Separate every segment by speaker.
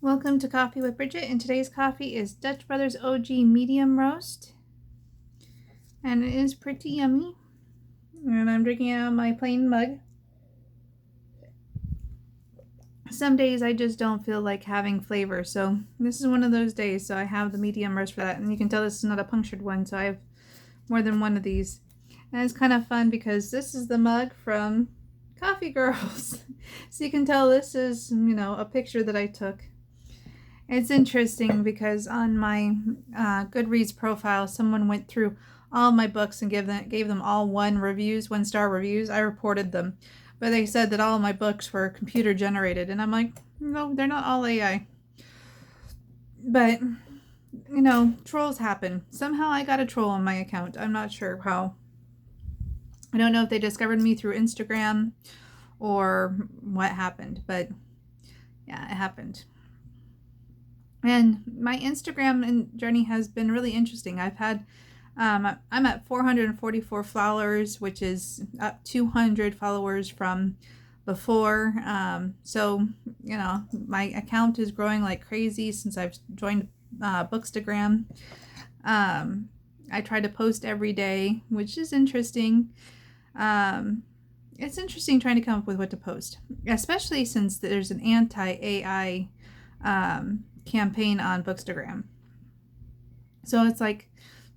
Speaker 1: Welcome to Coffee with Bridget, and today's coffee is Dutch Brothers OG Medium Roast, and it is pretty yummy, and I'm drinking it out of my plain mug. Some days I just don't feel like having flavor, so this is one of those days, so I have the medium roast for that, and you can tell this is not a punctured one, so I have more than one of these. And it's kind of fun because this is the mug from Coffee Girls, so you can tell this is, a picture that I took. It's interesting because on my Goodreads profile, someone went through all my books and gave them all 1-star reviews. I reported them, but they said that all my books were computer generated, and I'm like, no, they're not all AI. But trolls happen. Somehow I got a troll on my account. I'm not sure how. I don't know if they discovered me through Instagram or what happened, but yeah, it happened. And my Instagram journey has been really interesting. I've had, I'm at 444 followers, which is up 200 followers from before. So, my account is growing like crazy since I've joined Bookstagram. I try to post every day, which is interesting. It's interesting trying to come up with what to post, especially since there's an anti-AI campaign on Bookstagram. So it's like,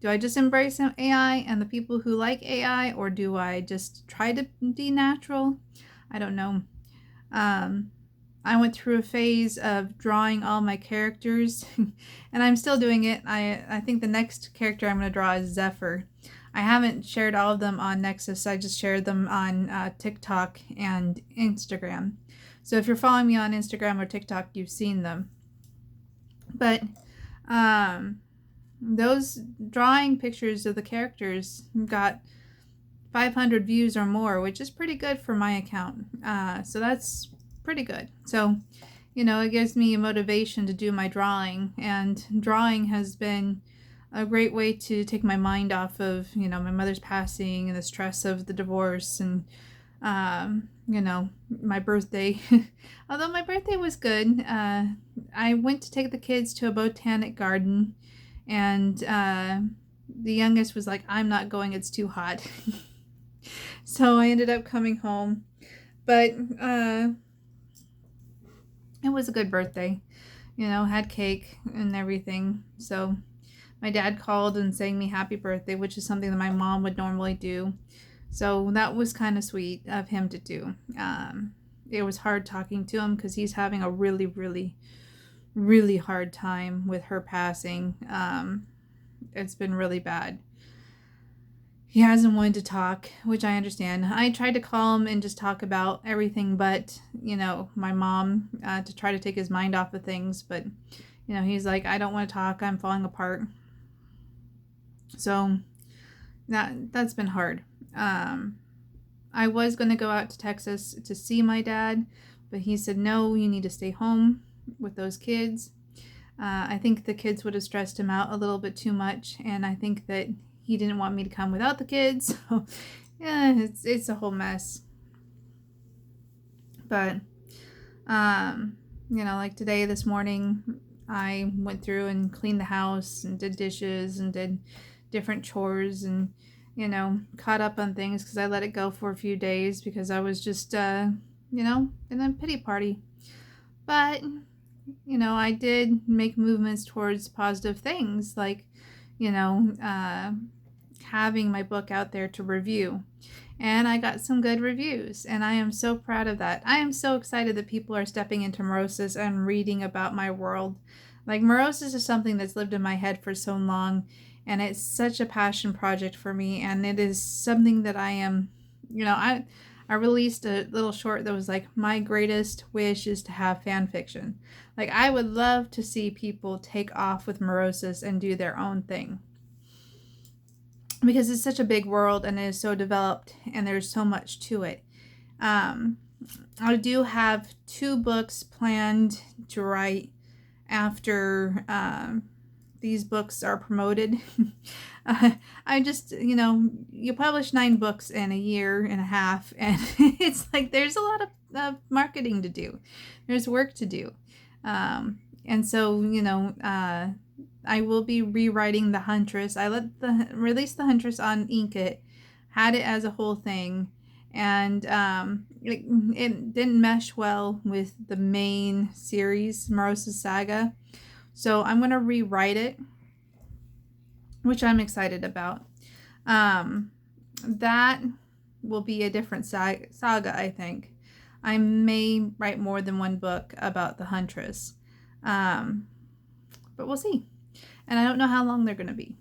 Speaker 1: do I just embrace AI and the people who like AI, or do I just try to be natural? I don't know. I went through a phase of drawing all my characters and I'm still doing it. I think the next character I'm going to draw is Zephyr. I haven't shared all of them on Nexus. I just shared them on TikTok and Instagram. So if you're following me on Instagram or TikTok, you've seen them. But those drawing pictures of the characters got 500 views or more, which is pretty good for my account. So that's pretty good. So, it gives me a motivation to do my drawing, and drawing has been a great way to take my mind off of, my mother's passing and the stress of the divorce and my birthday. Although my birthday was good. I went to take the kids to a botanic garden, and the youngest was like, I'm not going, it's too hot. So I ended up coming home. But it was a good birthday. Had cake and everything. So my dad called and sang me happy birthday, which is something that my mom would normally do. So that was kind of sweet of him to do. It was hard talking to him because he's having a really, really, really hard time with her passing. It's been really bad. He hasn't wanted to talk, which I understand. I tried to call him and just talk about everything but, my mom, to try to take his mind off of things. But, he's like, I don't want to talk. I'm falling apart. So that's been hard. I was going to go out to Texas to see my dad, but he said, no, you need to stay home with those kids. I think the kids would have stressed him out a little bit too much, and I think that he didn't want me to come without the kids. So, yeah, it's a whole mess. But, like today, this morning, I went through and cleaned the house and did dishes and did different chores and caught up on things because I let it go for a few days because I was just, in a pity party. But, I did make movements towards positive things, like, having my book out there to review. And I got some good reviews, and I am so proud of that. I am so excited that people are stepping into Morosis and reading about my world. Like, Morosis is something that's lived in my head for so long, and it's such a passion project for me, and it is something that I am, I released a little short that was like, my greatest wish is to have fan fiction. Like, I would love to see people take off with Morosis and do their own thing. Because it's such a big world and it is so developed and there's so much to it. I do have 2 books planned to write after these books are promoted. I just, you publish 9 books in a year and a half, and it's like there's a lot of marketing to do. There's work to do. And so, I will be rewriting The Huntress. I release The Huntress on Inkit, had it as a whole thing, and it didn't mesh well with the main series, Marosa's Saga. So I'm going to rewrite it, which I'm excited about. That will be a different saga, I think. I may write more than one book about the Huntress, but we'll see. And I don't know how long they're going to be.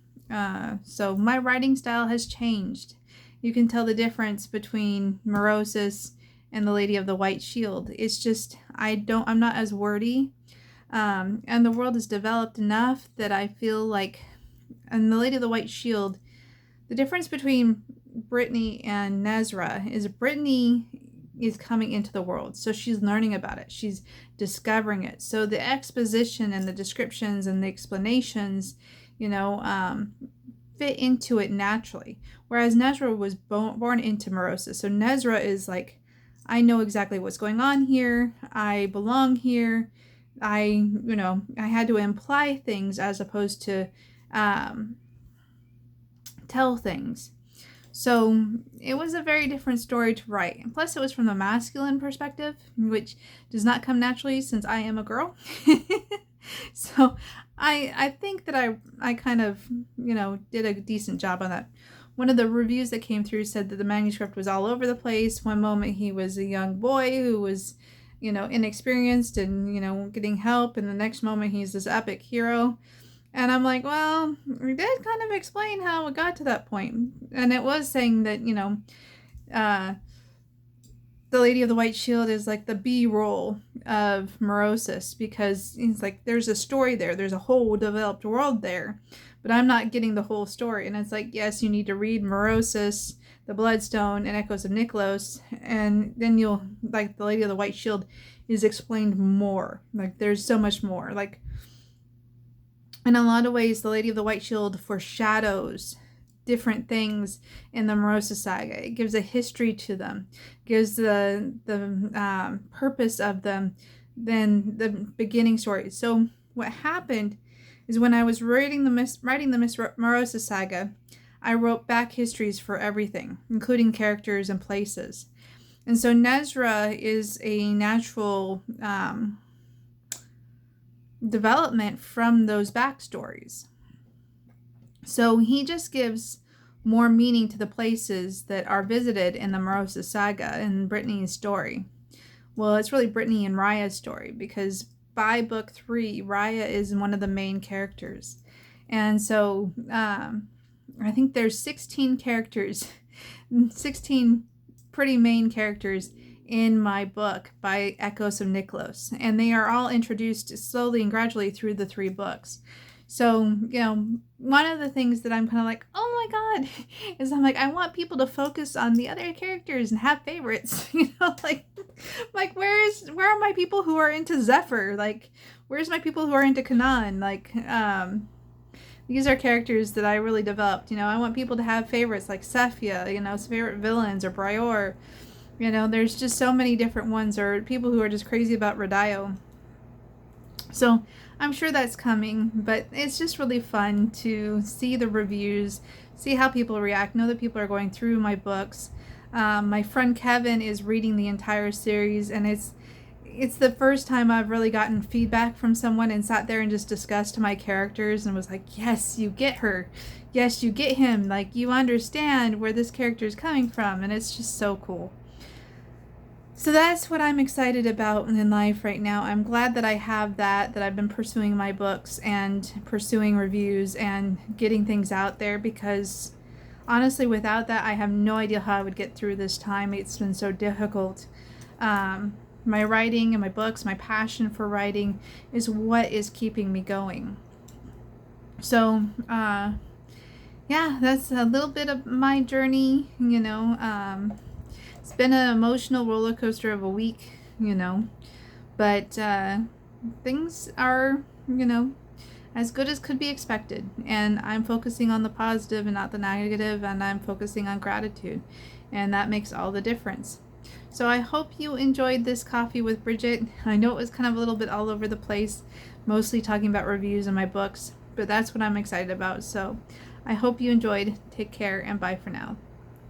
Speaker 1: So my writing style has changed. You can tell the difference between Morosis and the Lady of the White Shield. It's just I'm not as wordy, and the world is developed enough that I feel like, and the Lady of the White Shield, the difference between Brittany and Nezra is Brittany is coming into the world, so she's learning about it, she's discovering it, so the exposition and the descriptions and the explanations fit into it naturally, whereas Nezra was born into Morosis. So Nezra is like, I know exactly what's going on here, I belong here, I had to imply things as opposed to tell things. So it was a very different story to write. And plus it was from the masculine perspective, which does not come naturally since I am a girl. So I think that I kind of, did a decent job on that. One of the reviews that came through said that the manuscript was all over the place. One moment he was a young boy who was, inexperienced and, getting help. And the next moment he's this epic hero. And I'm like, well, we did kind of explain how it got to that point. And it was saying that, the Lady of the White Shield is like the B-roll of Morosis, because it's like there's a story there. There's a whole developed world there. But I'm not getting the whole story. And it's like, yes, you need to read Morosis, The Bloodstone, and Echoes of Niklos. And then you'll, like, the Lady of the White Shield is explained more. Like, there's so much more. Like, in a lot of ways, the Lady of the White Shield foreshadows different things in the Morosis Saga. It gives a history to them, gives the purpose of them, than the beginning story. So what happened is when I was writing the Morosis Saga, I wrote back histories for everything, including characters and places. And so Nezra is a natural development from those backstories. So he just gives more meaning to the places that are visited in the Morosis Saga and Brittany's story. Well, it's really Brittany and Raya's story, because by book 3, Raya is one of the main characters. And so I think there's 16 characters, 16 pretty main characters in my book by Echoes of Niklos, and they are all introduced slowly and gradually through the 3 books. So, one of the things that I'm kind of like, oh my God, is I'm like, I want people to focus on the other characters and have favorites, like where are my people who are into Zephyr? Like, where's my people who are into Kanan? Like, these are characters that I really developed. I want people to have favorites like Sephia, favorite villains, or Brior. There's just so many different ones, or people who are just crazy about Radaio. So I'm sure that's coming, but it's just really fun to see the reviews, see how people react, know that people are going through my books. My friend Kevin is reading the entire series, and it's the first time I've really gotten feedback from someone and sat there and just discussed my characters and was like, yes, you get her. Yes, you get him. Like, you understand where this character is coming from, and it's just so cool. So that's what I'm excited about in life right now. I'm glad that I have that I've been pursuing my books and pursuing reviews and getting things out there, because honestly, without that, I have no idea how I would get through this time. It's been so difficult. My writing and my books, my passion for writing is what is keeping me going. So, yeah, that's a little bit of my journey, It's been an emotional roller coaster of a week, but things are, as good as could be expected. And I'm focusing on the positive and not the negative, and I'm focusing on gratitude. And that makes all the difference. So I hope you enjoyed this coffee with Bridget. I know it was kind of a little bit all over the place, mostly talking about reviews of my books, but that's what I'm excited about. So I hope you enjoyed. Take care and bye for now.